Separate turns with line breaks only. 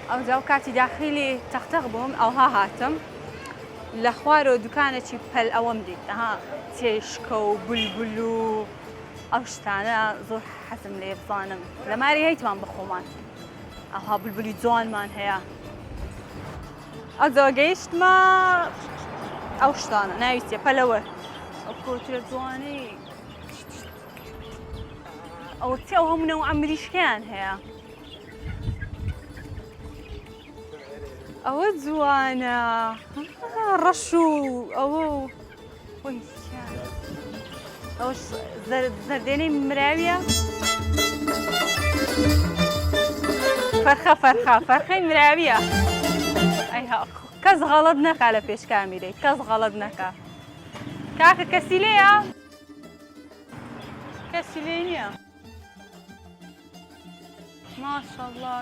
ئەو جاو کاتی داخلی تەختەق بووم ئەوها هاتم لە خوارەوە دوکانێکی پەل ئەوەم دیت ئەها چێشکە و بولبول و ئەو شتانە زۆر حەزم لێ بزانم لەماری هەیتمان بخۆمان ئەوها بولبولی جوانمان هەیە ئەو جاوە گەیشتمە ئەو شتانە ناویستێ پەلەوە ئەو کۆترە جوانەی ئەوە چی ئەو هەموو نەوعە مریشکیان هەیە ئەوە جوانە ڕەش و ئەوە وەی ئەوەش زەردێنەی مراویە فەرخەی مراویە ئەیها کەس غەڵەت نەکا لە پێش کامیرەی کەس غەڵەت نەکا کاکە کەسی لێیە کەسی لێ نییە ماشەڵڵا